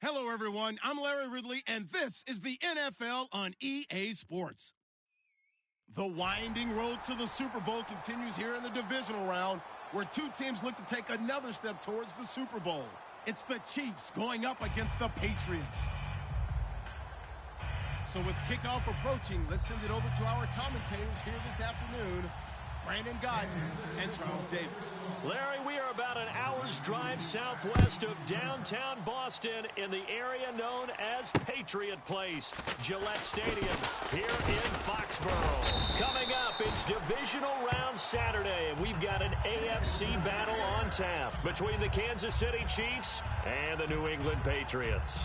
Hello, everyone. I'm Larry Ridley, and this is the NFL on EA Sports. The winding road to the Super Bowl continues here in the divisional round, where two teams look to take another step towards the Super Bowl. It's the Chiefs going up against the Patriots. So with kickoff approaching, let's send it over to our commentators here this afternoon, Brandon Godden and Charles Davis. Larry, we are about an hour's drive southwest of downtown Boston in the area known as Patriot Place, Gillette Stadium, here in Foxborough. Coming up, it's divisional round Saturday, and we've got an AFC battle on tap between the Kansas City Chiefs and the New England Patriots.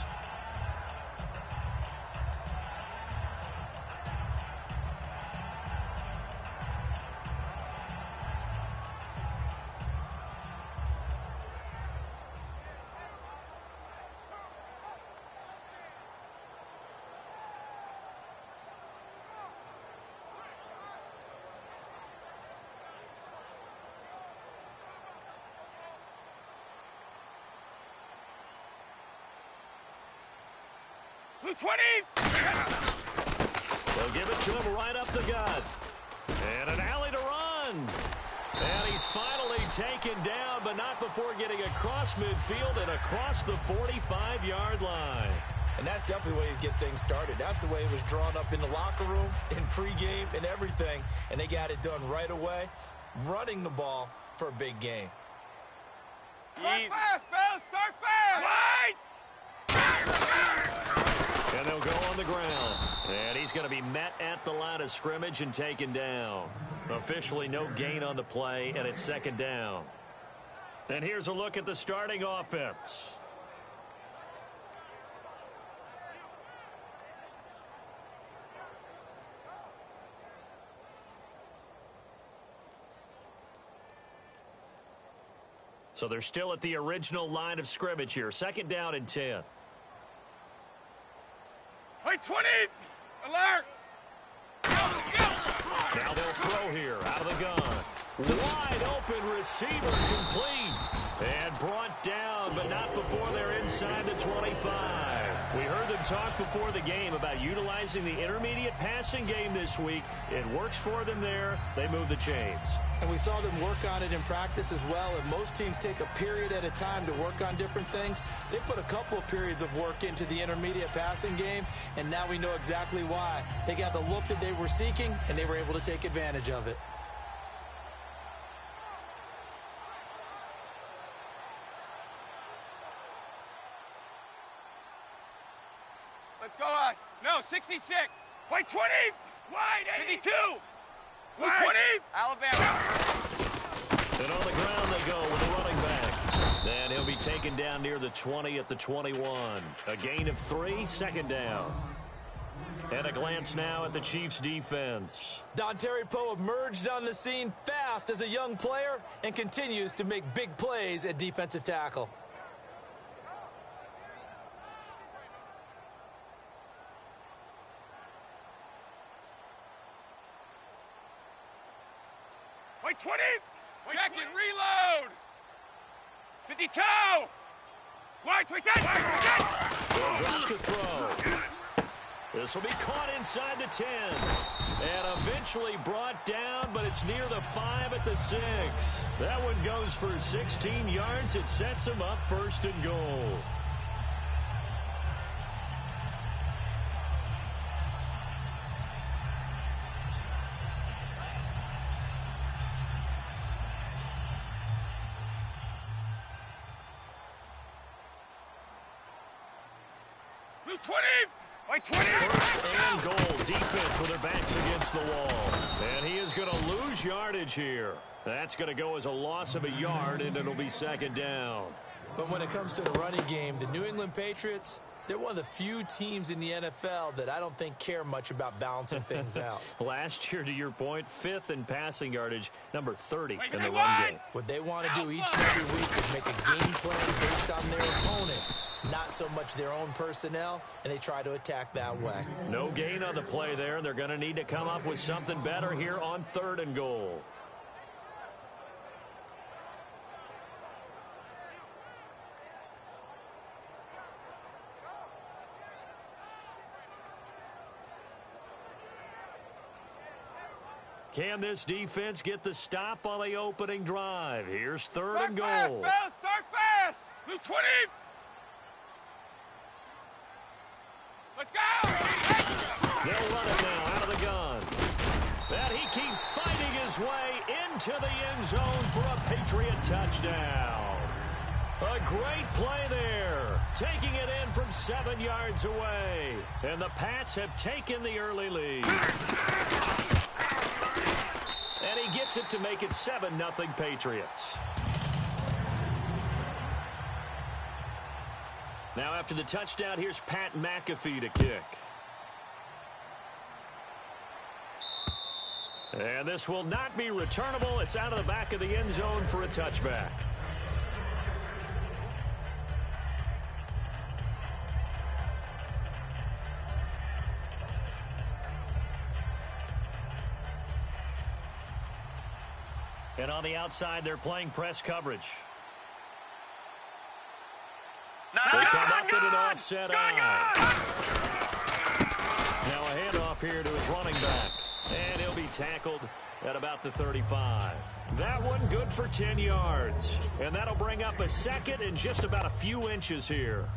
Blue 20! They'll give it to him right up the gut. And an alley to run. And he's finally taken down, but not before getting across midfield and across the 45-yard line. And that's definitely the way you get things started. That's the way it was drawn up in the locker room, in pregame, and everything. And they got it done right away, running the ball for a big game. Start fast, fellas! Start fast! Right! And they'll go on the ground. And he's going to be met at the line of scrimmage and taken down. Officially no gain on the play, and it's second down. And here's a look at the starting offense. So they're still at the original line of scrimmage here. Second down and 10. Wait, 20! Alert! Now they'll throw here out of the gun. Wide open receiver complete. And brought down, but not before they're inside the 25. We heard them talk before the game about utilizing the intermediate passing game this week. It works for them there. They move the chains. And we saw them work on it in practice as well. And most teams take a period at a time to work on different things. They put a couple of periods of work into the intermediate passing game, and now we know exactly why. They got the look that they were seeking, and they were able to take advantage of it. Let's go on. No, 66. Wait, 20! Wide, 52! Blue 20! Alabama. And on the ground they go with the running back. And he'll be taken down near the 20 at the 21. A gain of 3, second down. And a glance now at the Chiefs' defense. Dontari Poe emerged on the scene fast as a young player and continues to make big plays at defensive tackle. Wait, 20! Jack and reload! 52! Wide, 27! They'll drop to throw. This will be caught inside the 10. And eventually brought down, but it's near the 5 at the 6. That one goes for 16 yards. It sets him up first and goal. Blue 20! Wait, 20! First and goal. Defense with their backs against the wall. And he is going to lose yardage here. That's going to go as a loss of a yard, and it'll be second down. But when it comes to the running game, the New England Patriots, they're one of the few teams in the NFL that I don't think care much about balancing things out. Last year, to your point, 5th in passing yardage, number 30 in the run game. What they want to do each and every week is make a game plan based on their opponent, not so much their own personnel, and they try to attack that way. No gain on the play there. They're going to need to come up with something better here on 3rd and goal. Can this defense get the stop on the opening drive? Here's third Start and fast, goal. fellas. Start fast. Move 20. Let's go. They'll run it now out of the gun. And he keeps fighting his way into the end zone for a Patriot touchdown. A great play there, taking it in from 7 yards away. And the Pats have taken the early lead. And he gets it to make it 7-0 Patriots. Now after the touchdown, here's Pat McAfee to kick. And this will not be returnable. It's out of the back of the end zone for a touchback. And on the outside, they're playing press coverage. They come up in an offset eye. Now a handoff here to his running back. And he'll be tackled at about the 35. That one good for 10 yards. And that'll bring up a second and just about a few inches here.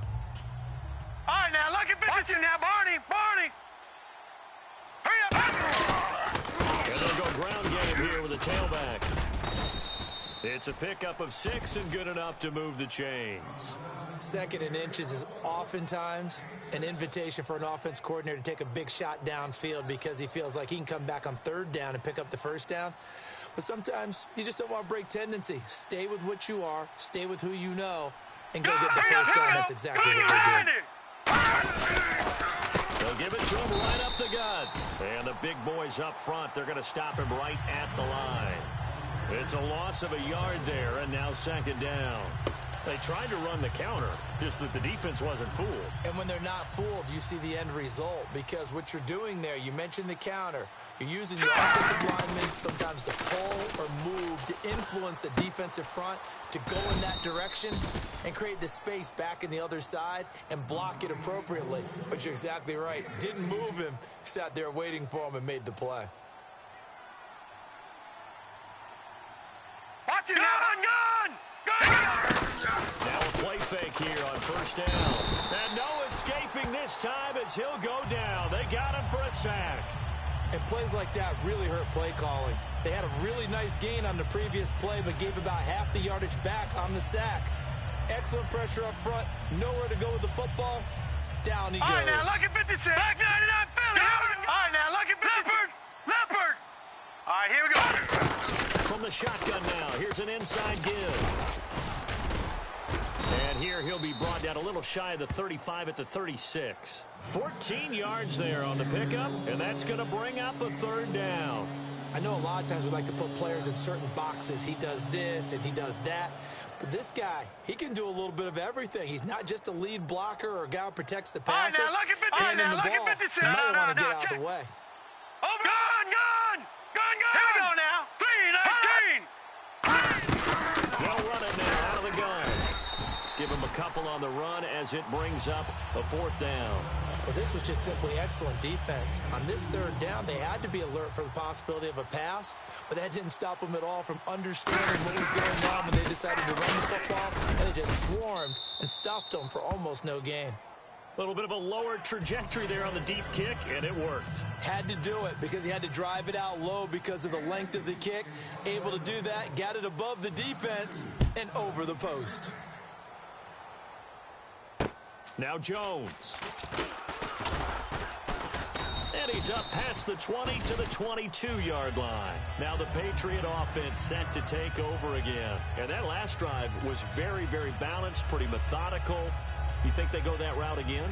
All right, now, look at this now, Barney. Hurry up. And they'll go ground game here with a tailback. It's a pickup of 6 and good enough to move the chains. Second and inches is oftentimes an invitation for an offense coordinator to take a big shot downfield because he feels like he can come back on third down and pick up the first down. But sometimes you just don't want to break tendency. Stay with what you are, stay with who you know, and go get the first down. That's exactly what they did. They'll give it to him right up the gut. And the big boys up front, they're going to stop him right at the line. It's a loss of a yard there, and now second down. They tried to run the counter, just that the defense wasn't fooled. And when they're not fooled, you see the end result. Because what you're doing there, you mentioned the counter. You're using your offensive linemen sometimes to pull or move, to influence the defensive front, to go in that direction and create the space back in the other side and block it appropriately. But you're exactly right. Didn't move him. Sat there waiting for him and made the play. Watch it now. Now a play fake here on first down. And no escaping this time as he'll go down. They got him for a sack. And plays like that really hurt play calling. They had a really nice gain on the previous play, but gave about half the yardage back on the sack. Excellent pressure up front. Nowhere to go with the football. Down he goes. All right, now, look at 56. Back 99, Philly. All right, now, look at 56. Leopard. All right, here we go. From the shotgun now, here's an inside give. And here he'll be brought down a little shy of the 35 at the 36. 14 yards there on the pickup, and that's going to bring up a third down. I know a lot of times we like to put players in certain boxes. He does this and he does that. But this guy, he can do a little bit of everything. He's not just a lead blocker or a guy who protects the passer. All right, now, look at 56. Handing the ball, you might want to get out of the way. Over. Gun. Here we go now. 3-19. They'll run it now out of the gun. Give him a couple on the run as it brings up a fourth down. Well, this was just simply excellent defense. On this third down, they had to be alert for the possibility of a pass, but that didn't stop them at all from understanding what was going on when they decided to run the football, and they just swarmed and stuffed them for almost no gain. A little bit of a lower trajectory there on the deep kick, and it worked. Had to do it because he had to drive it out low because of the length of the kick. Able to do that, got it above the defense and over the post. Now Jones. And he's up past the 20 to the 22-yard line. Now the Patriot offense set to take over again. And that last drive was very, very balanced, pretty methodical. You think they go that route again?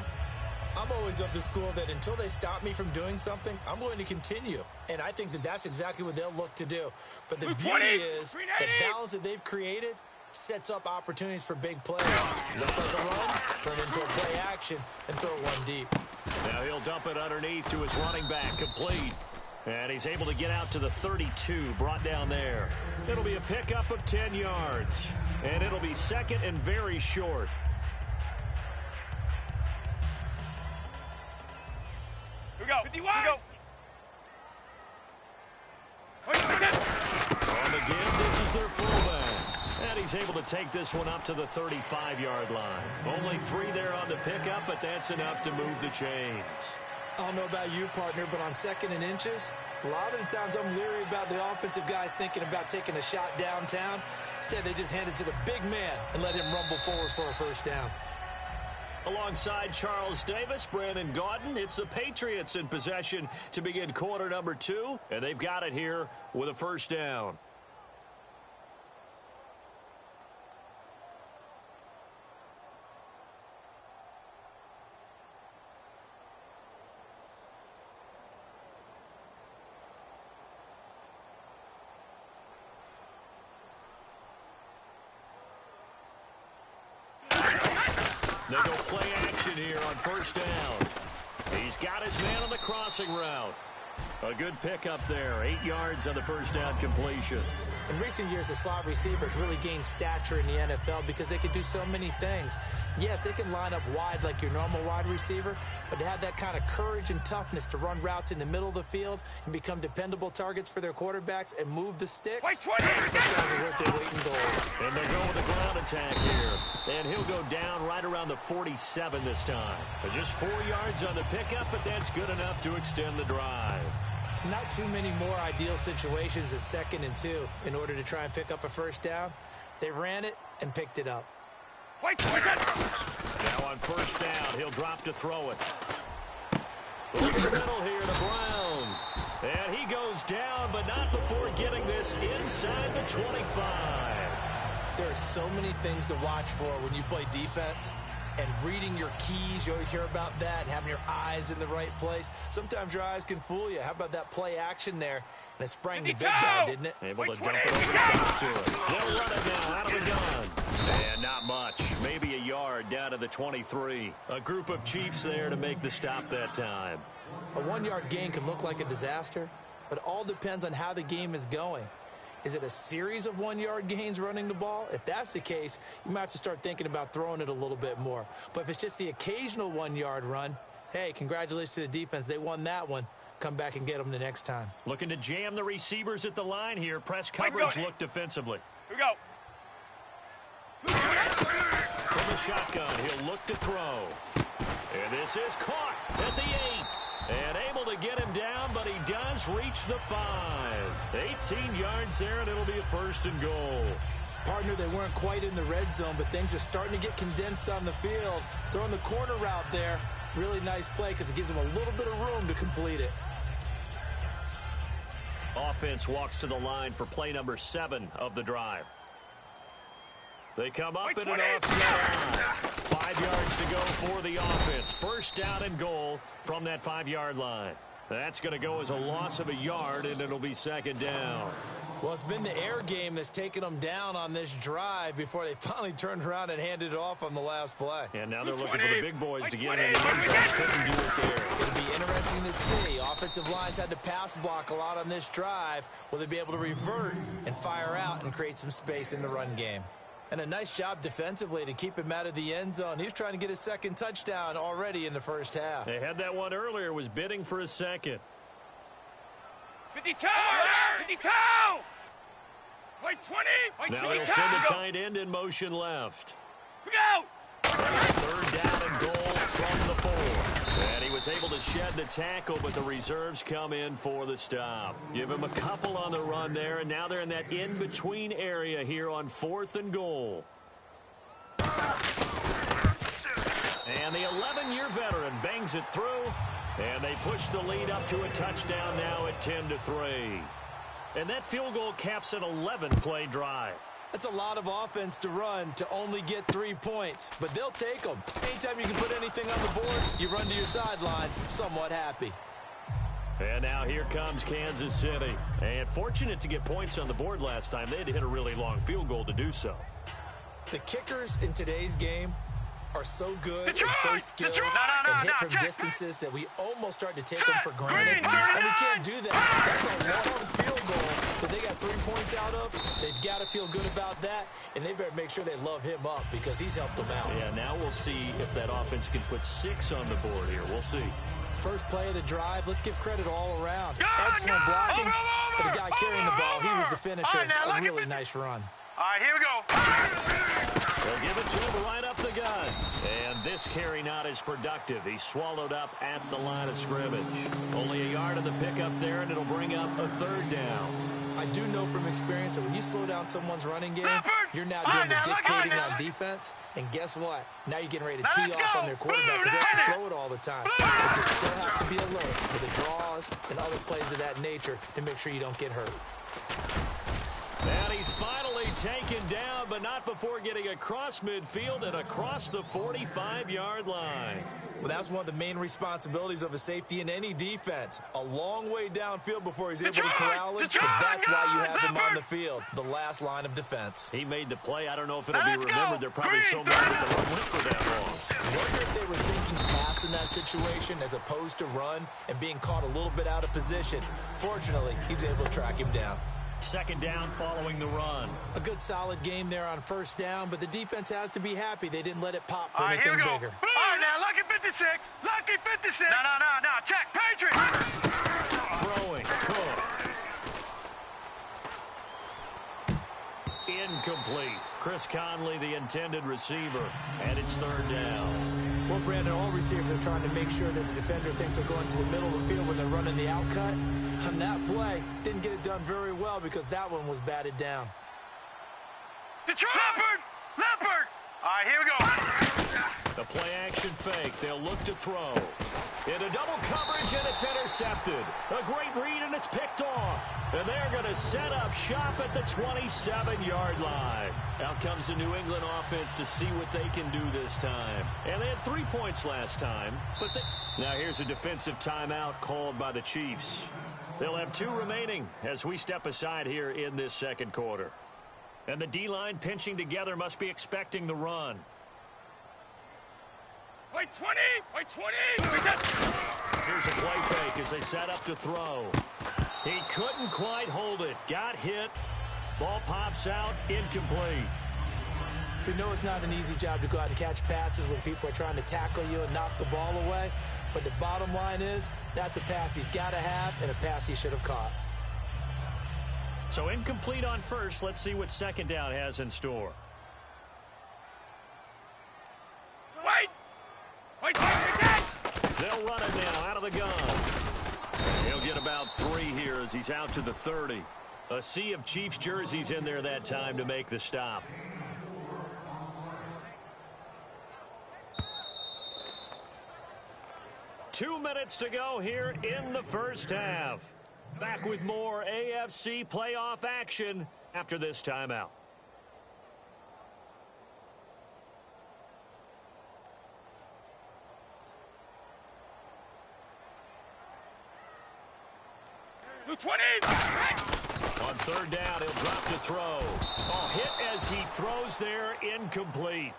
I'm always of the school that until they stop me from doing something, I'm going to continue. And I think that that's exactly what they'll look to do. But the beauty is the balance that they've created sets up opportunities for big plays. Looks like a run, turn into a play action, and throw one deep. Now he'll dump it underneath to his running back, complete. And he's able to get out to the 32, brought down there. It'll be a pickup of 10 yards. And it'll be second and very short. Here we go. 51. Here we go. he's able to take this one up to the 35-yard line. Only 3 there on the pickup, but that's enough to move the chains. I don't know about you, partner, but on 2nd and inches, a lot of the times I'm leery about the offensive guys thinking about taking a shot downtown. Instead, they just hand it to the big man and let him rumble forward for a first down. Alongside Charles Davis, Brandon Gaudin, it's the Patriots in possession to begin quarter number 2, and they've got it here with a first down. They go play action here on first down. He's got his man on the crossing route. A good pickup there. 8 yards on the first down completion. In recent years, the slot receivers really gained stature in the NFL because they can do so many things. Yes, they can line up wide like your normal wide receiver, but to have that kind of courage and toughness to run routes in the middle of the field and become dependable targets for their quarterbacks and move the sticks, those guys are worth their weight in gold. And they go with a ground attack here. And he'll go down right around the 47 this time. But just 4 yards on the pickup, but that's good enough to extend the drive. Not too many more ideal situations at 2nd and 2 in order to try and pick up a first down. They ran it and picked it up. Now on first down, he'll drop to throw it. Over the middle here to Brown. And he goes down, but not before getting this inside the 25. There are so many things to watch for when you play defense. And reading your keys, you always hear about that, and having your eyes in the right place. Sometimes your eyes can fool you. How about that play action there? And it sprang the big guy, didn't it? Able to dump it over the top to it. They'll run it now out of the gun. And not much. Maybe a yard down to the 23. A group of Chiefs there to make the stop that time. A 1-yard gain can look like a disaster, but it all depends on how the game is going. Is it a series of 1-yard gains running the ball? If that's the case, you might have to start thinking about throwing it a little bit more. But if it's just the occasional 1-yard run, hey, congratulations to the defense. They won that one. Come back and get them the next time. Looking to jam the receivers at the line here. Press coverage look defensively. Here we go. From the shotgun, he'll look to throw. And this is caught at the 8. And able to get him down, but he does reach the 5. 18 yards there, and it'll be a first and goal. Partner, they weren't quite in the red zone, but things are starting to get condensed on the field. Throwing the corner route there, really nice play because it gives them a little bit of room to complete it. Offense walks to the line for play number 7 of the drive. They come up in an offside line. 5 yards to go for the offense. First down and goal from that 5-yard line. That's going to go as a loss of a yard, and it'll be second down. Well, it's been the air game that's taken them down on this drive before they finally turned around and handed it off on the last play. And now they're looking for the big boys to get in the end zone. Couldn't do it there. It'll be interesting to see. Offensive lines had to pass block a lot on this drive. Will they be able to revert and fire out and create some space in the run game? And a nice job defensively to keep him out of the end zone. He was trying to get his second touchdown already in the first half. They had that one earlier, was bidding for a second. 52! 52! White 20! White Now 22! they'll send the tight end in motion left. We go! Third down and goal from the 4. And he was able to shed the tackle, but the reserves come in for the stop. Give him a couple on the run there, and now they're in that in-between area here on 4th and goal. And the 11-year veteran bangs it through, and they push the lead up to a touchdown now at 10-3. And that field goal caps an 11-play drive. That's a lot of offense to run to only get 3 points, but they'll take them. Anytime you can put anything on the board, you run to your sideline somewhat happy. And now here comes Kansas City. And fortunate to get points on the board last time. They had to hit a really long field goal to do so. The kickers in today's game are so good and so skilled No, and hit from distances that we almost start to take them for granted. And we can't do that. That's a long field goal that they got 3 points out of. They've got to feel good about that, and they better make sure they love him up because he's helped them out. Yeah, now we'll see if that offense can put 6 on the board here. We'll see. First play of the drive, let's give credit all around. Excellent blocking, but the guy carrying the ball, he was the finisher. A really nice run. right, here we go. They'll give it to him right up the gut. And this carry not as productive. He's swallowed up at the line of scrimmage. Only a yard in the pickup there, and it'll bring up a third down. I do know from experience that when you slow down someone's running game, you're now doing the dictating on defense. And guess what? Now you're getting ready to tee off on their quarterback because they have to throw it all the time. But you still have to be alert for the draws and other plays of that nature to make sure you don't get hurt. And he's finally taken down, but not before getting across midfield and across the 45-yard line. Well, that's one of the main responsibilities of a safety in any defense. A long way downfield before he's able to corral it, but that's why you have him on the field, the last line of defense. He made the play. I don't know if it'll be remembered. They're probably so mad that the run went for that long. I wonder if they were thinking pass in that situation as opposed to run and being caught a little bit out of position. Fortunately, he's able to track him down. Second down following the run. A good solid game there on first down, but the defense has to be happy they didn't let it pop for All right, anything here we go. bigger. All right, now, lucky 56. Lucky 56. No. Check. Patriots. Throwing. Cook. Incomplete. Chris Conley, the intended receiver, and it's third down. Well, Brandon, all receivers are trying to make sure that the defender thinks they're going to the middle of the field when they're running the out cut. On that play, didn't get it done very well because that one was batted down. Detroit. Leopard. All right, here we go. The play action fake. They'll look to throw. Into double coverage, and it's intercepted. A great read, and it's picked off. And they're going to set up shop at the 27-yard line. Out comes the New England offense to see what they can do this time. And they had 3 points last time. But now here's a defensive timeout called by the Chiefs. They'll have 2 remaining as we step aside here in this second quarter. And the D-line pinching together must be expecting the run. Wait, 20. Here's a play fake as they set up to throw. He couldn't quite hold it. Got hit. Ball pops out. Incomplete. We know it's not an easy job to go out and catch passes when people are trying to tackle you and knock the ball away. But the bottom line is, that's a pass he's got to have and a pass he should have caught. So incomplete on first. Let's see what second down has in store. Wait. They'll run it now out of the gun. He'll get about 3 here as he's out to the 30. A sea of Chiefs jerseys in there that time to make the stop. Two minutes to go here in the first half. Back with more AFC playoff action after this timeout. On third down, he'll drop to throw. Hit as he throws there, incomplete.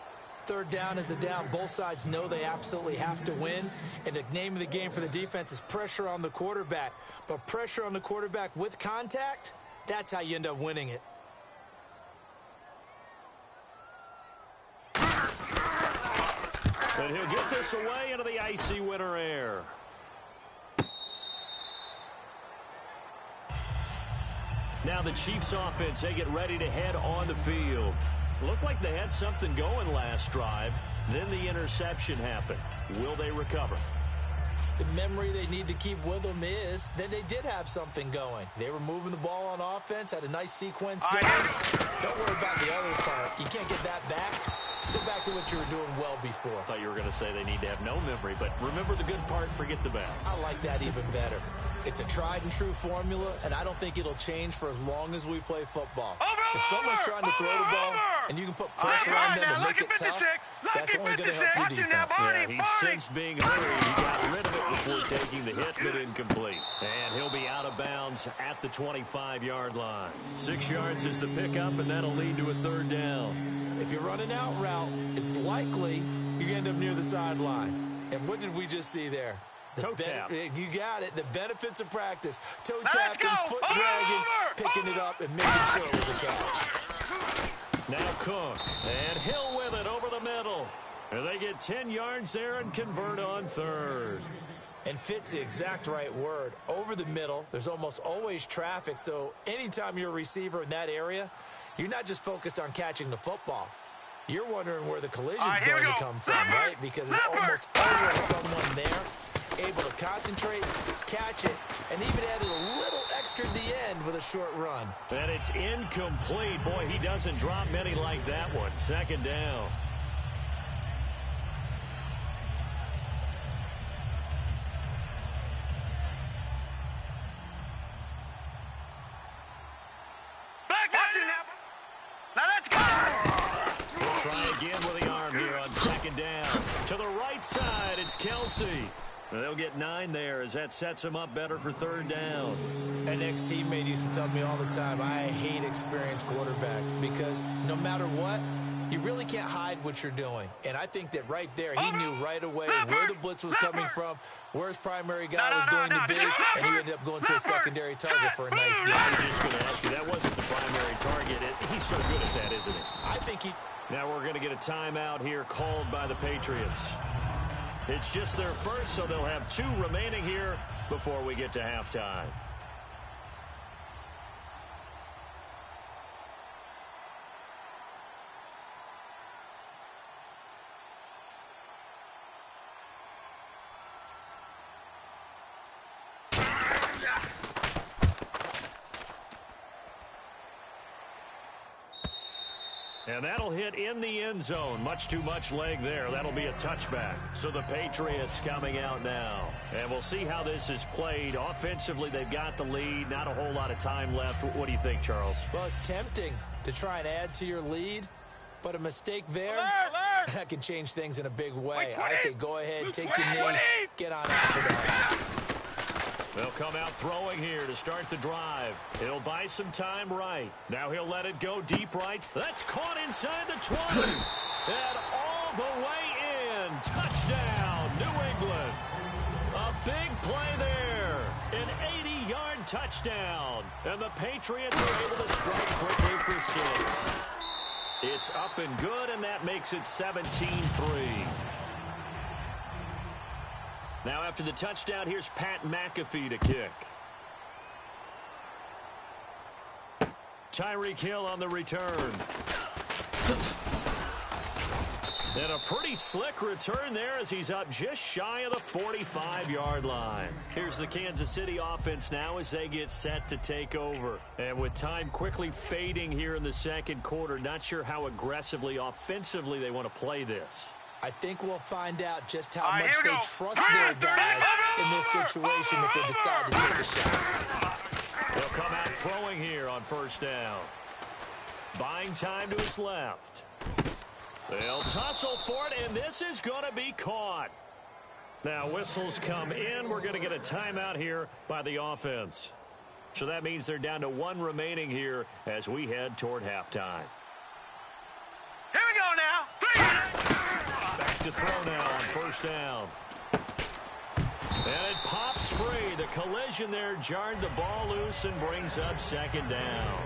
Third down is the down. Both sides know they absolutely have to win. And the name of the game for the defense is pressure on the quarterback. But pressure on the quarterback with contact, that's how you end up winning it. And he'll get this away into the icy winter air. Now the Chiefs offense, they get ready to head on the field. Looked like they had something going last drive. Then the interception happened. Will they recover? The memory they need to keep with them is that they did have something going. They were moving the ball on offense, had a nice sequence going. Don't worry about the other part. You can't get that back. Let's go back to what you were doing well before. I thought you were going to say they need to have no memory, but remember the good part, forget the bad. I like that even better. It's a tried and true formula, and I don't think it'll change for as long as we play football. If someone's trying to throw the ball and you can put pressure on them and make it tough, that's only going to help your defense. Yeah, he sensed being hurried. He got rid of it before taking the hit, but incomplete. And he'll be out of bounds at the 25-yard line. 6 yards is the pickup, and that'll lead to a third down. If you're running out route, it's likely you end up near the sideline. And what did we just see there? Toe tap. You got it. The benefits of practice. Toe tapping, foot dragging, picking it up, and making sure it was a catch. Now Cook. And Hill with it over the middle. And they get 10 yards there and convert on third. And fit's the exact right word. Over the middle, there's almost always traffic. So anytime you're a receiver in that area, you're not just focused on catching the football. You're wondering where the collision's going to come from, right? Because there's almost always someone there, able to concentrate, catch it, and even added a little extra at the end with a short run. And it's incomplete. Boy, he doesn't drop many like that one. Second down. Now let's go! We'll try again with the arm here on second down. To the right side, it's Kelsey. They'll get 9 there as that sets them up better for third down. An ex-teammate used to tell me all the time, I hate experienced quarterbacks because no matter what, you really can't hide what you're doing. And I think that right there, he knew right away where the blitz was coming from, where his primary guy was going to be, and he ended up going to a secondary target for a nice game. I was just going to ask you, that wasn't the primary target. He's so good at that, isn't he? I think he... Now we're going to get a timeout here called by the Patriots. It's just their first, so they'll have 2 remaining here before we get to halftime. And that'll hit in the end zone. Much too much leg there. That'll be a touchback. So the Patriots coming out now. And we'll see how this is played. Offensively, they've got the lead. Not a whole lot of time left. What do you think, Charles? Well, it's tempting to try and add to your lead, but a mistake there, that can change things in a big way. I say go ahead, take the knee, get on after that. They'll come out throwing here to start the drive. He'll buy some time right. Now he'll let it go deep right. That's caught inside the 20. And all the way in. Touchdown, New England. A big play there. An 80-yard touchdown. And the Patriots are able to strike quickly for 6. It's up and good, and that makes it 17-3. Now after the touchdown, here's Pat McAfee to kick. Tyreek Hill on the return. And a pretty slick return there as he's up just shy of the 45-yard line. Here's the Kansas City offense now as they get set to take over. And with time quickly fading here in the second quarter, not sure how aggressively, offensively they want to play this. I think we'll find out just how much they trust their guys in this situation if they decide to take a shot. They'll come out throwing here on first down. Buying time to his left. They'll tussle for it, and this is going to be caught. Now whistles come in. We're going to get a timeout here by the offense. So that means they're down to 1 remaining here as we head toward halftime. Here we go now. 3. Back to throw now on first down. And it pops free. The collision there jarred the ball loose and brings up second down.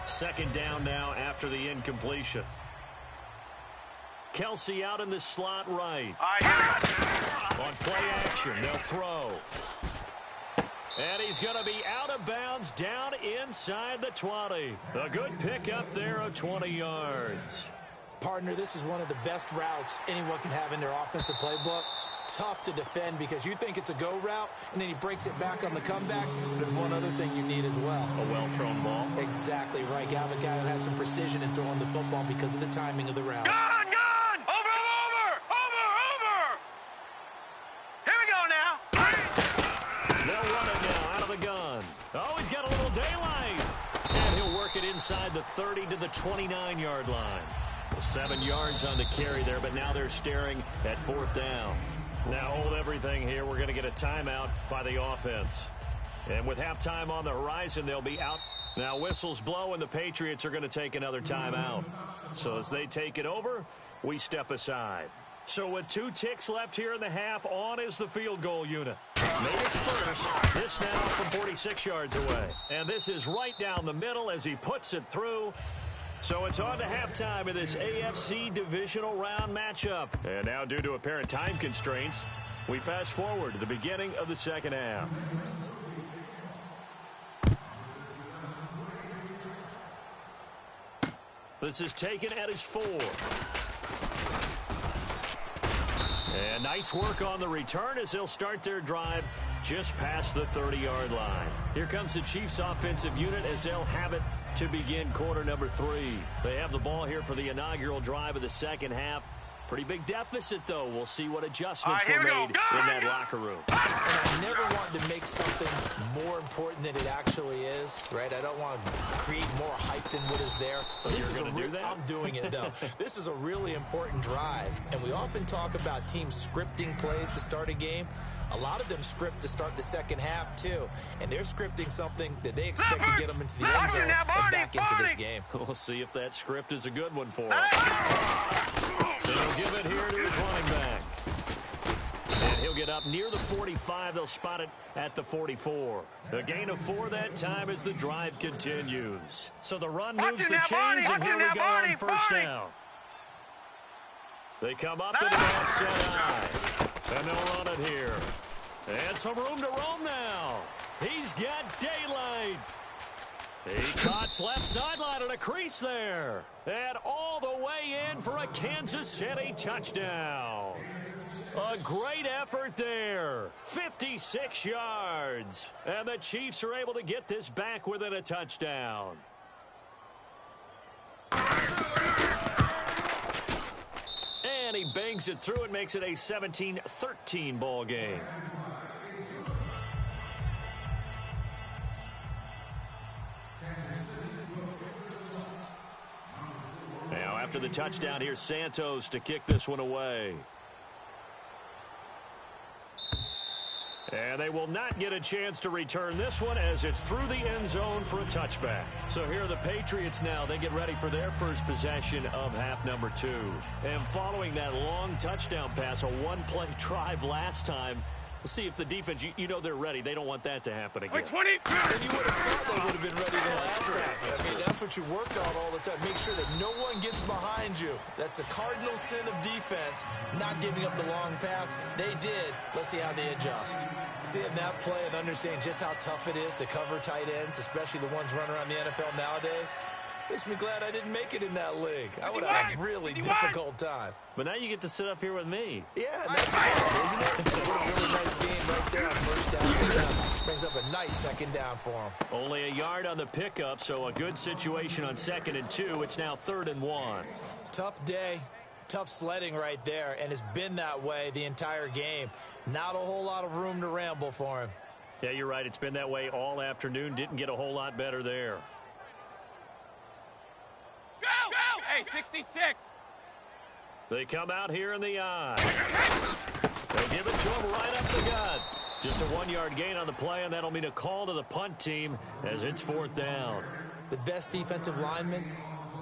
Second down now after the incompletion. Kelsey out in the slot right. On play action, they'll throw. And he's going to be out of bounds down inside the 20. A good pickup there of 20 yards. Partner, this is one of the best routes anyone can have in their offensive playbook. Tough to defend because you think it's a go route, and then he breaks it back on the comeback. There's one other thing you need as well. A well-thrown ball. Exactly right. You have a guy who has some precision in throwing the football because of the timing of the route. Gone! Over! Here we go now. They'll run it now out of the gun. Oh, he's got a little daylight. And he'll work it inside the 30 to the 29-yard line. 7 yards on the carry there, but now they're staring at fourth down. Now hold everything here. We're going to get a timeout by the offense. And with halftime on the horizon, they'll be out. Now whistles blow, and the Patriots are going to take another timeout. So as they take it over, we step aside. So with 2 ticks left here in the half, on is the field goal unit. Made his first. This now from 46 yards away. And this is right down the middle as he puts it through. So it's on to halftime of this AFC divisional round matchup. And now due to apparent time constraints, we fast forward to the beginning of the second half. This is taken at his 4. And nice work on the return as they'll start their drive just past the 30-yard line. Here comes the Chiefs offensive unit as they'll have it to begin quarter number 3. They have the ball here for the inaugural drive of the second half. Pretty big deficit, though. We'll see what adjustments were made in that locker room. And I never wanted to make something more important than it actually is, right? I don't want to create more hype than what is there. But you're going to do that? I'm doing it, though. This is a really important drive, and we often talk about teams scripting plays to start a game. A lot of them script to start the second half, too. And they're scripting something that they expect to get them into the end zone and back into this game. We'll see if that script is a good one for him. They'll give it here to his running back. And he'll get up near the 45. They'll spot it at the 44. A gain of 4 that time as the drive continues. So the run moves the chains, and here we go on first down. They come up into the offset eye. And they'll run it here. And some room to roam now. He's got daylight. He cuts left sideline and a crease there. And all the way in for a Kansas City touchdown. A great effort there. 56 yards. And the Chiefs are able to get this back within a touchdown. And he bangs it through and makes it a 17-13 ball game. Now after the touchdown, here's Santos to kick this one away. And they will not get a chance to return this one as it's through the end zone for a touchback. So here are the Patriots now. They get ready for their first possession of half number 2. And following that long touchdown pass, a one-play drive last time, we'll see if the defense, you know they're ready. They don't want that to happen again. 20. And you would have thought they would have been ready the last time. I mean, that's what you work on all the time. Make sure that no one gets behind you. That's the cardinal sin of defense, not giving up the long pass. They did. Let's see how they adjust. Seeing that play and understanding just how tough it is to cover tight ends, especially the ones running around the NFL nowadays, makes me glad I didn't make it in that league. I would have had a really difficult time. But now you get to sit up here with me. Yeah, and that's fun, isn't it? What a really nice game right there on first down. Brings up a nice second down for him. Only a yard on the pickup, so a good situation on 2nd and 2. It's now 3rd and 1. Tough day, tough sledding right there, and it's been that way the entire game. Not a whole lot of room to ramble for him. Yeah, you're right. It's been that way all afternoon. Didn't get a whole lot better there. Go! Hey, 66. They come out here in the eye. They give it to him right up the gut. Just a 1-yard gain on the play, and that'll mean a call to the punt team as it's 4th down. The best defensive linemen,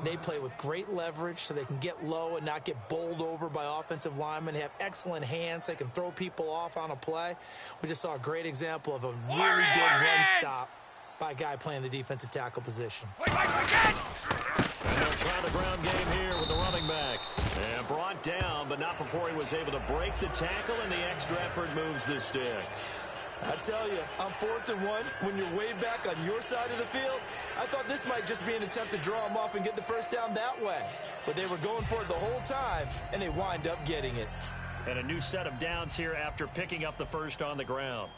they play with great leverage so they can get low and not get bowled over by offensive linemen. They have excellent hands. They can throw people off on a play. We just saw a great example of a really good run stop by a guy playing the defensive tackle position. And they'll try the ground game here with the running back. And brought down, but not before he was able to break the tackle, and the extra effort moves the sticks. I tell you, on 4th and 1, when you're way back on your side of the field, I thought this might just be an attempt to draw them off and get the first down that way. But they were going for it the whole time, and they wind up getting it. And a new set of downs here after picking up the first on the ground.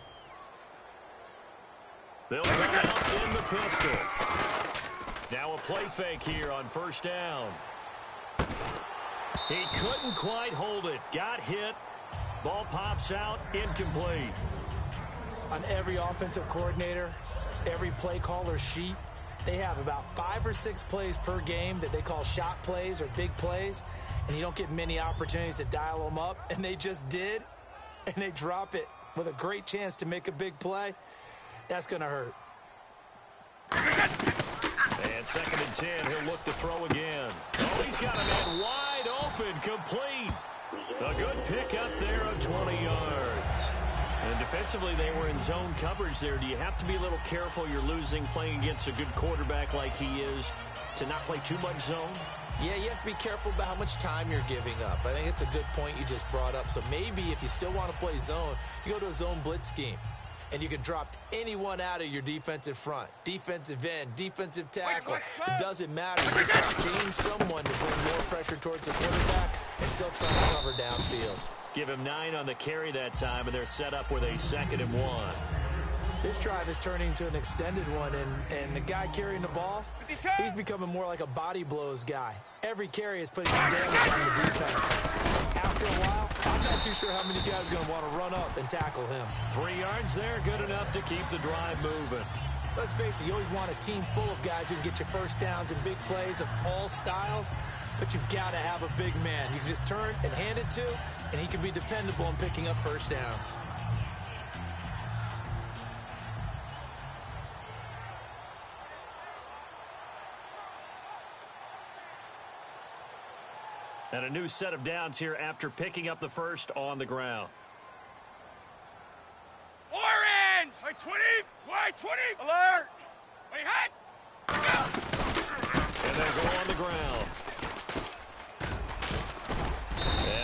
They'll run out in the pistol. Now a play fake here on 1st down. He couldn't quite hold it. Got hit. Ball pops out. Incomplete. On every offensive coordinator, every play caller sheet, they have about 5 or 6 plays per game that they call shot plays or big plays, and you don't get many opportunities to dial them up, and they just did, and they drop it with a great chance to make a big play. That's going to hurt. And 2nd and 10, he'll look to throw again. Oh, he's got a man wide open, complete. A good pick up there of 20 yards. And defensively, they were in zone coverage there. Do you have to be a little careful? You're losing, playing against a good quarterback like he is, to not play too much zone? Yeah, you have to be careful about how much time you're giving up. I think it's a good point you just brought up. So maybe if you still want to play zone, you go to a zone blitz scheme. and you can drop anyone out of your defensive front. Defensive end, defensive tackle. It doesn't matter. You just exchange someone to bring more pressure towards the quarterback and still try to cover downfield. Give him 9 on the carry that time, and they're set up with a 2nd and 1. This drive is turning into an extended one, and the guy carrying the ball, he's becoming more like a body blows guy. Every carry is putting some damage on the defense. So after a while, I'm not too sure how many guys are going to want to run up and tackle him. 3 yards there, good enough to keep the drive moving. Let's face it, you always want a team full of guys who can get you first downs and big plays of all styles, but you've got to have a big man. You can just turn and hand it to, and he can be dependable in picking up first downs. And a new set of downs here after picking up the first on the ground. Orange! White 20! White 20! Alert! Wait, hot! And they go on the ground.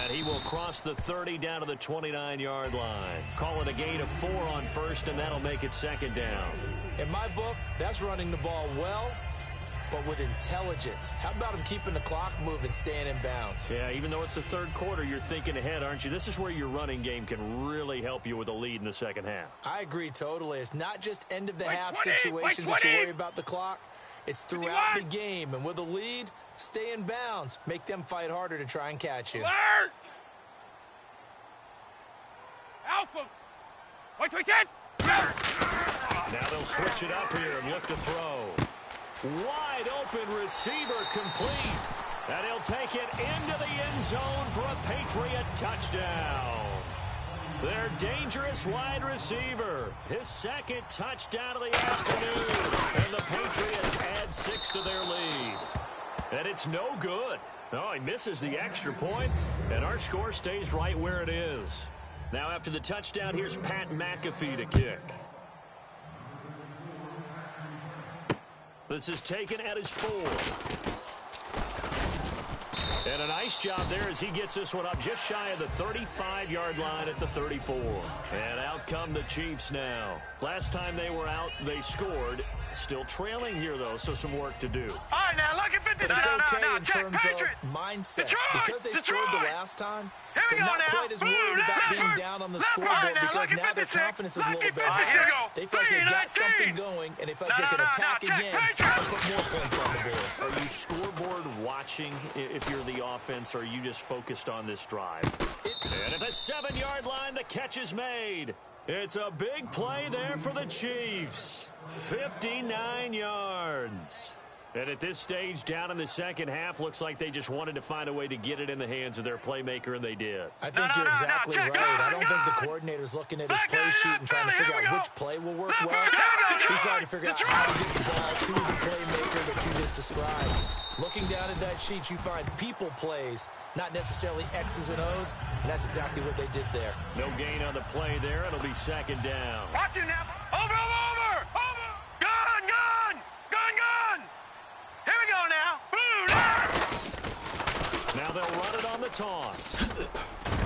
And he will cross the 30 down to the 29-yard line. Call it a gain of 4 on first, and that'll make it 2nd down. In my book, that's running the ball well, but with intelligence. How about him keeping the clock moving, staying in bounds? Yeah, even though it's the 3rd quarter, you're thinking ahead, aren't you? This is where your running game can really help you with a lead in the 2nd half. I agree totally. It's not just end-of-the-half situations that you worry about the clock. It's throughout the game. And with a lead, stay in bounds. Make them fight harder to try and catch you. Alert! Alpha! White 20 set! Now they'll switch it up here and look to throw. Wide open receiver complete. And he'll take it into the end zone for a Patriot touchdown. Their dangerous wide receiver. His 2nd touchdown of the afternoon. And the Patriots add 6 to their lead. And it's no good. Oh, he misses the extra point, and our score stays right where it is. Now after the touchdown, here's Pat McAfee to kick. This is taken at his 4. And a nice job there as he gets this one up just shy of the 35-yard line at the 34. And out come the Chiefs now. Last time they were out, they scored. Still trailing here, though, so some work to do. All right, now, look at 50. But it's okay in terms of mindset. Because they scored the last time, they're not quite as worried about being down on the scoreboard because now their confidence is a little bit higher. They feel like they've got something going, and they feel like they can attack again and put more points on the board. Are you scoreboard watching if you're the offense, or are you just focused on this drive? And at the 7-yard line, the catch is made. It's a big play there for the Chiefs. 59 yards. And at this stage, down in the 2nd half, looks like they just wanted to find a way to get it in the hands of their playmaker, and they did. I think you're exactly right. I don't think the coordinator's looking at his play sheet and trying to figure out which play will work well. He's trying to figure out how to get the ball to the playmaker that you just described. Looking down at that sheet, you find people plays, not necessarily X's and O's, and that's exactly what they did there. No gain on the play there. It'll be 2nd down. Watch it now. Over! Gun! Here we go now. Now they'll run it on the toss.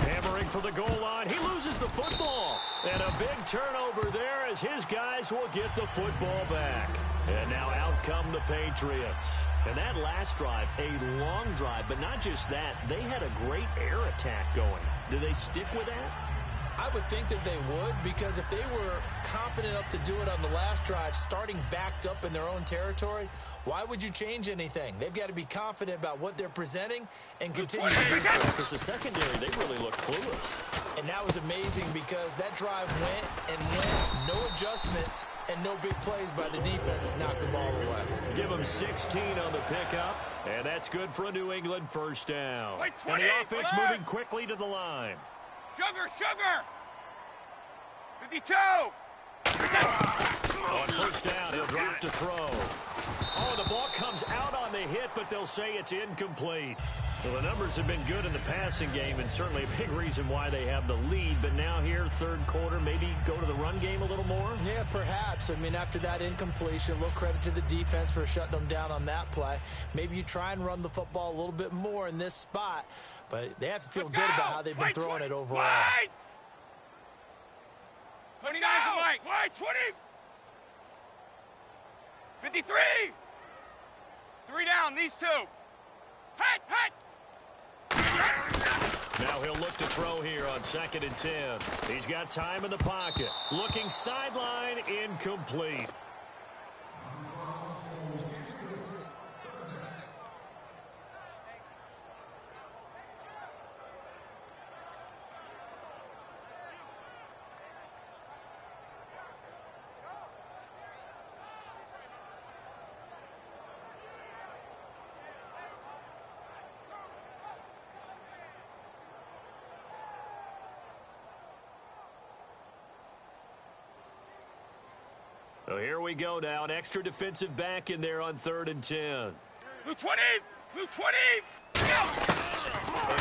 Hammering for the goal line. He loses the football. And a big turnover there as his guys will get the football back. And now out come the Patriots. And that last drive, a long drive, but not just that. They had a great air attack going. Do they stick with that? I would think that they would, because if they were confident enough to do it on the last drive, starting backed up in their own territory, why would you change anything? They've got to be confident about what they're presenting and continue to do so. Because the secondary, they really look clueless. And that was amazing because that drive went, no adjustments, and no big plays by the defense to knock the ball away. Give them 16 on the pickup, and that's good for a New England first down. And the offense moving quickly to the line. Sugar! 52! On first down, he'll drop to throw. Oh, the ball comes out on the hit, but they'll say it's incomplete. Well, the numbers have been good in the passing game, and certainly a big reason why they have the lead. But now here, 3rd quarter, maybe go to the run game a little more? Yeah, perhaps. I mean, after that incompletion, a little credit to the defense for shutting them down on that play. Maybe you try and run the football a little bit more in this spot. But they have to feel good about how they've been throwing it overall. 29 for Mike. Wait, 20. 53. 3 down, these two. Hit. Now he'll look to throw here on 2nd and 10. He's got time in the pocket. Looking sideline, incomplete. So here we go now. An extra defensive back in there on 3rd and 10. Blue 20. Blue 20.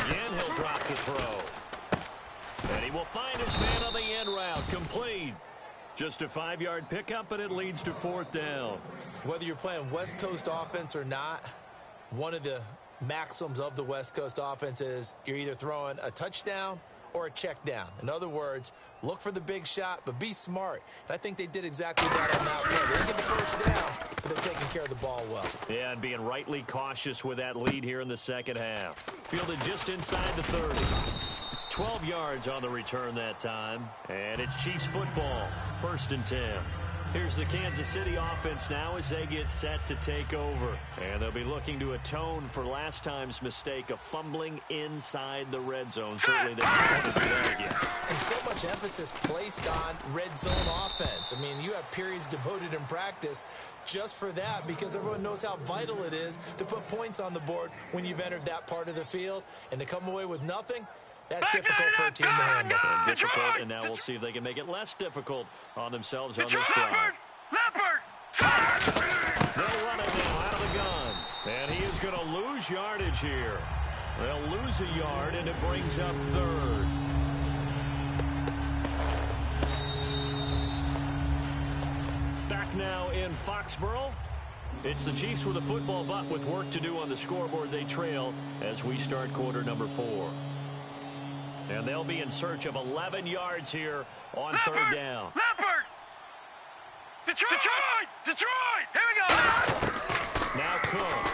Again, he'll drop the throw. And he will find his man on the end route. Complete. Just a 5-yard pickup, and it leads to 4th down. Whether you're playing West Coast offense or not, one of the maxims of the West Coast offense is you're either throwing a touchdown or a check down. In other words, look for the big shot, but be smart. And I think they did exactly that on that play. They didn't get the first down, but they're taking care of the ball well. Yeah, and being rightly cautious with that lead here in the second half. Fielded just inside the 30. 12 yards on the return that time. And it's Chiefs football, 1st and 10. Here's the Kansas City offense now as they get set to take over. And they'll be looking to atone for last time's mistake of fumbling inside the red zone. Certainly they don't want to do that again. And so much emphasis placed on red zone offense. I mean, you have periods devoted in practice just for that because everyone knows how vital it is to put points on the board when you've entered that part of the field. And to come away with nothing, that's difficult for a team to handle. And difficult, and now we'll see if they can make it less difficult on themselves on this drive. Leopard! They'll run it now out of the gun. And he is going to lose yardage here. They'll lose a yard, and it brings up 3rd. Back now in Foxborough. It's the Chiefs with a football, but with work to do on the scoreboard. They trail as we start quarter number 4. And they'll be in search of 11 yards here on 3rd down. Leopard! Detroit! Here we go! Now Cook.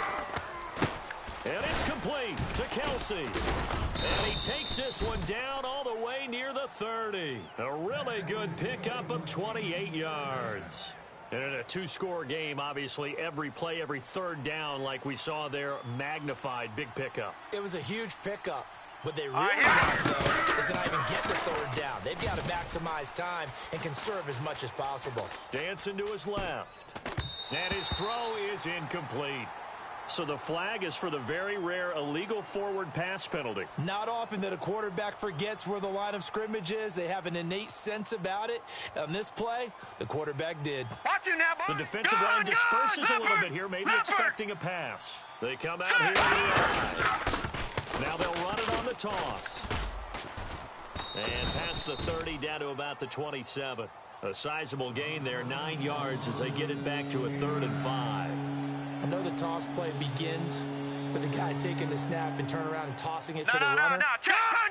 And it's complete to Kelsey. And he takes this one down all the way near the 30. A really good pickup of 28 yards. And in a 2-score game, obviously, every play, every 3rd down, like we saw there, magnified. Big pickup. It was a huge pickup. What they really want, though, is to not even get the 3rd down. They've got to maximize time and conserve as much as possible. Dancing to his left. And his throw is incomplete. So the flag is for the very rare illegal forward pass penalty. Not often that a quarterback forgets where the line of scrimmage is. They have an innate sense about it. On this play, the quarterback did. Watch you now, boy. The defensive line disperses a little bit here, maybe expecting a pass. They come out here in the eye. Now they'll run it on the toss. And past the 30 down to about the 27. A sizable gain there, 9 yards as they get it back to a 3rd and 5. I know the toss play begins with the guy taking the snap and turn around and tossing it to the runner.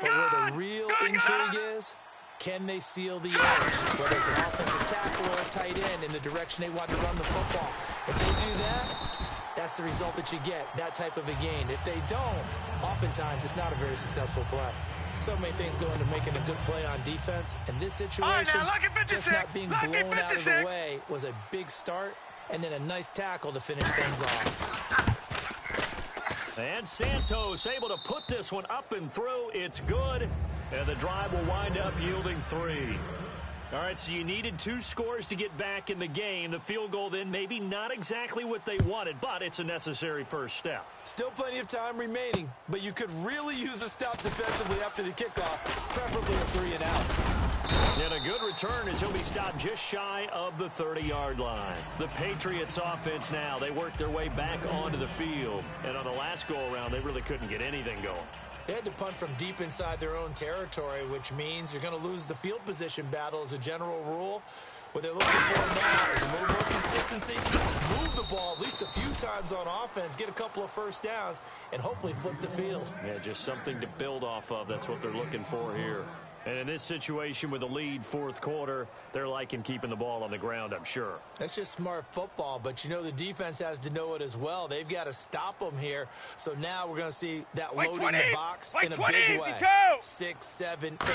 But where the real intrigue is, can they seal the edge? Whether it's an offensive tackle or a tight end in the direction they want to run the football. If they do that, that's the result that you get, that type of a gain. If they don't, oftentimes it's not a very successful play. So many things go into making a good play on defense. And this situation, just not being blown out of the way, was a big start and then a nice tackle to finish things off. And Santos able to put this one up and through. It's good. And the drive will wind up yielding 3. All right, so you needed 2 scores to get back in the game. The field goal then maybe not exactly what they wanted, but it's a necessary first step. Still plenty of time remaining, but you could really use a stop defensively after the kickoff, preferably a 3 and out. And a good return as he'll be stopped just shy of the 30-yard line. The Patriots offense now, they worked their way back onto the field. And on the last go-around, they really couldn't get anything going. They had to punt from deep inside their own territory, which means you're going to lose the field position battle as a general rule. What they're looking for now is a little more consistency, move the ball at least a few times on offense, get a couple of first downs, and hopefully flip the field. Yeah, just something to build off of. That's what they're looking for here. And in this situation with the lead fourth quarter, they're liking keeping the ball on the ground, I'm sure. That's just smart football, but you know the defense has to know it as well. They've got to stop them here. So now we're going to see that loading the box in a big way. 6, 7, 8, 9,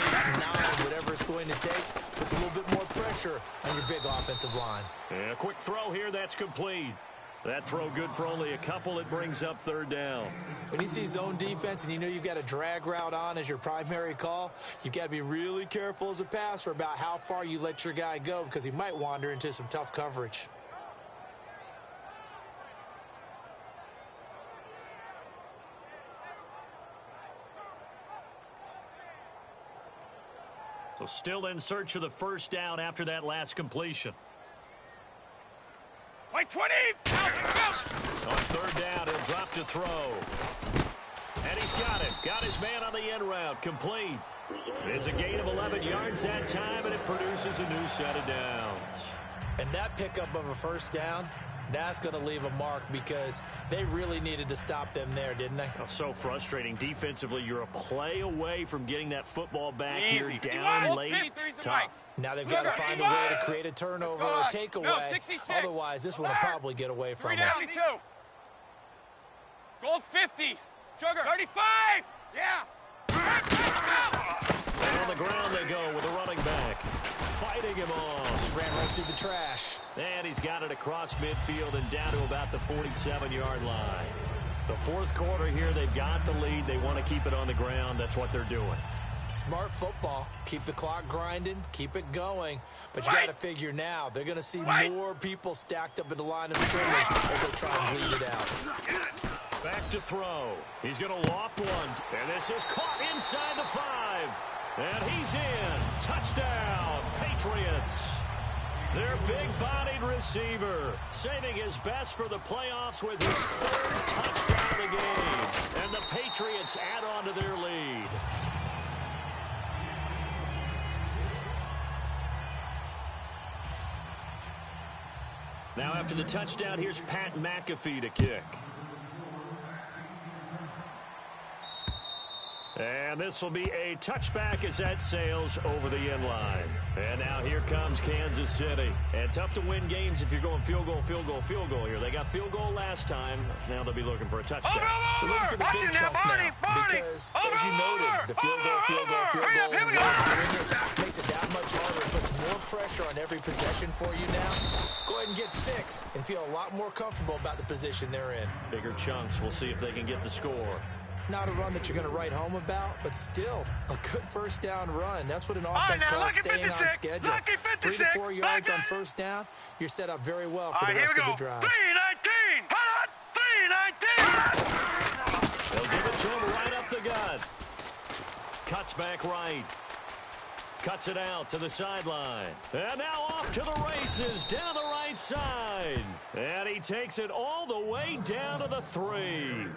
whatever it's going to take. Puts a little bit more pressure on your big offensive line. And a quick throw here, that's complete. That throw good for only a couple. It brings up third down. When you see zone defense and you know you've got a drag route on as your primary call, you've got to be really careful as a passer about how far you let your guy go because he might wander into some tough coverage. So still in search of the first down after that last completion. Wait, 20! On third down, he'll drop to throw. And he's got it. Got his man on the end route. Complete. It's a gain of 11 yards that time, and it produces a new set of downs. And that pickup of a first down, that's going to leave a mark because they really needed to stop them there, didn't they? Oh, so frustrating. Defensively, you're a play away from getting that football back here down late. Tough. Now they've got to find a way to create a turnover or a takeaway. Otherwise, this one will probably get away from them. 32. Goal 50. Sugar. 35. Yeah. And on the ground they go with a running back. Fighting him off. Ran right through the trash. And he's got it across midfield and down to about the 47-yard line. The fourth quarter here, they've got the lead. They want to keep it on the ground. That's what they're doing. Smart football. Keep the clock grinding. Keep it going. But you got to figure now, they're going to see more people stacked up in the line of scrimmage as they try and bleed it out. Back to throw. He's going to loft one. And this is caught inside the 5. And he's in. Touchdown, Patriots. Their big-bodied receiver saving his best for the playoffs with his third touchdown of the game. And the Patriots add on to their lead. Now after the touchdown, here's Pat McAfee to kick. And this will be a touchback as that sails over the end line. And now here comes Kansas City. And tough to win games if you're going field goal, field goal, field goal here. They got field goal last time. Now they'll be looking for a touchdown. They're looking for the big chunk now. Because, as you noted, the field goal, field goal, field goal, and doing it makes it that much harder. It puts more pressure on every possession for you now. Go ahead and get 6 and feel a lot more comfortable about the position they're in. Bigger chunks. We'll see if they can get the score. Not a run that you're going to write home about, but still a good first down run. That's what an offense calls staying on schedule. 3 to 4 yards on first down, you're set up very well for the rest of the drive. 319! 319! They'll give it to him right up the gut. Cuts back right. Cuts it out to the sideline. And now off to the races down the right side. And he takes it all the way down to the 3.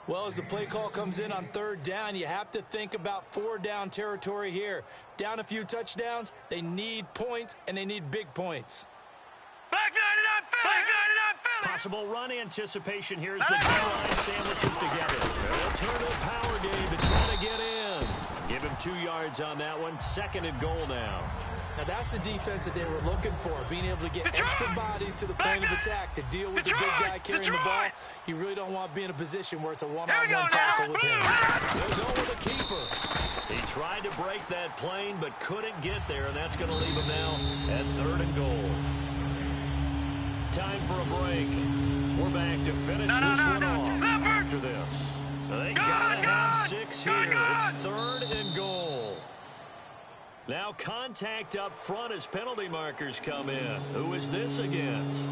Well, as the play call comes in on third down, you have to think about 4-down territory here. Down a few touchdowns, they need points, and they need big points. Back 99 Philly! Possible run anticipation here as the line sandwiches together. They'll turn a power game to try to get in. Give him 2 yards on that one. 2nd and goal now. Now, that's the defense that they were looking for, being able to get extra bodies to the point of attack to deal with the big guy carrying the ball. You really don't want to be in a position where it's a one-on-one tackle with him. They'll go with the keeper. He tried to break that plane but couldn't get there, and that's going to leave him now at 3rd and goal. Time for a break. We're back to finish this one off after this. They got to have 6 here. It's 3rd and goal. Now contact up front as penalty markers come in. Who is this against?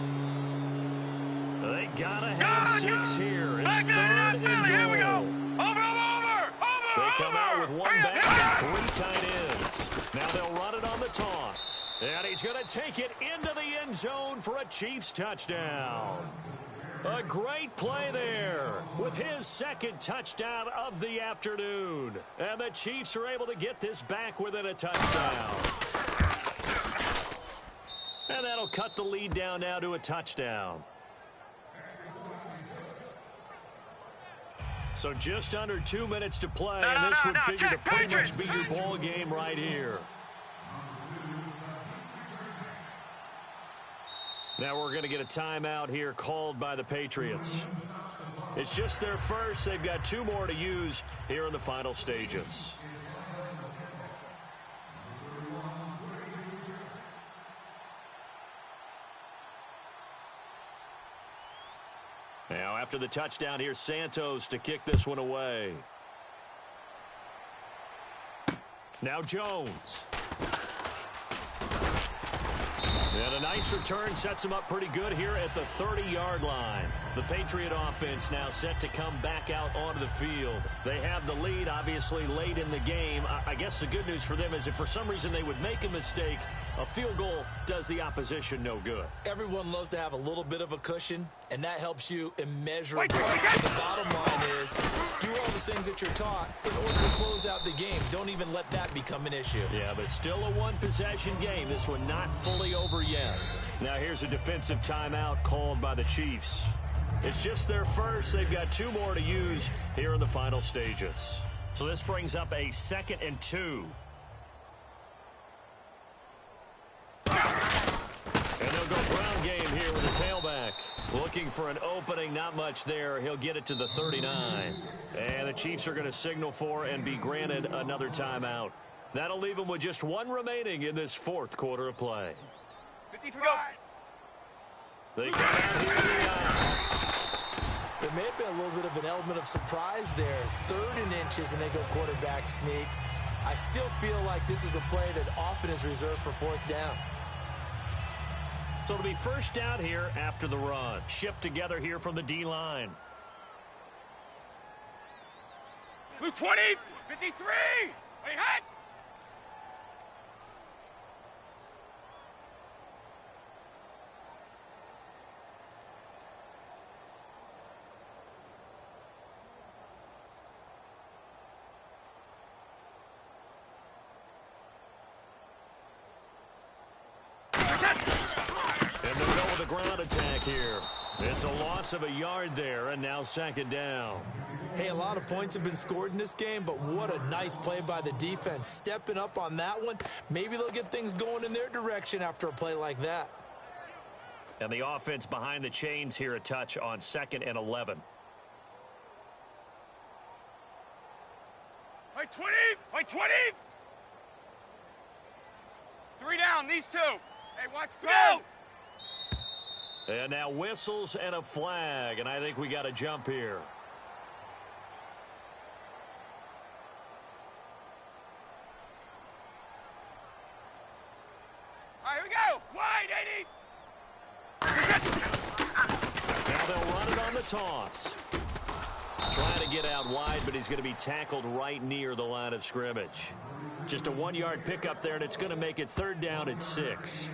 They got to have 6 here. It's 3rd and goal. Here we go. Over. They come out with 1 back and 3 tight ends. Now they'll run it on the toss. And he's going to take it into the end zone for a Chiefs touchdown. A great play there with his 2nd touchdown of the afternoon. And the Chiefs are able to get this back within a touchdown. And that'll cut the lead down now to a touchdown. So just under 2 minutes to play, and this would figure to pretty much be your ball game right here. Now we're going to get a timeout here called by the Patriots. It's just their first. They've got 2 more to use here in the final stages. Now after the touchdown, here's Santos to kick this one away. Now Jones. And a nice return sets him up pretty good here at the 30-yard line. The Patriot offense now set to come back out onto the field. They have the lead, obviously, late in the game. I guess the good news for them is if for some reason they would make a mistake, a field goal does the opposition no good. Everyone loves to have a little bit of a cushion, and that helps you immeasurably. The bottom line is do all the things that you're taught in order to close out the game. Don't even let that become an issue. Yeah, but still a one-possession game. This one not fully over yet. Now here's a defensive timeout called by the Chiefs. It's just their first. They've got 2 more to use here in the final stages. So this brings up a 2nd and 2. And they'll go ground game here with a tailback. Looking for an opening, not much there. He'll get it to the 39. And the Chiefs are going to signal for and be granted another timeout. That'll leave them with just 1 remaining in this 4th quarter of play. 55. They come out here to the line. There may have been a little bit of an element of surprise there. 3rd and inches, and they go quarterback sneak. I still feel like this is a play that often is reserved for 4th down. So it'll be first down here after the run. Shift together here from the D-line. Blue 20, 53. Wait, hot. And they'll go with a ground attack here. It's a loss of a yard there, and now 2nd down. Hey, a lot of points have been scored in this game, but what a nice play by the defense. Stepping up on that one. Maybe they'll get things going in their direction after a play like that. And the offense behind the chains here a touch on 2nd and 11. Wait, 20. Wait, 20. 3 down, these 2. Hey, watch, go! And now whistles and a flag, and I think we got a jump here. All right, here we go. Wide, 80. Now they'll run it on the toss. Trying to get out wide, but he's going to be tackled right near the line of scrimmage. Just a 1-yard pickup there, and it's going to make it 3rd down and 6.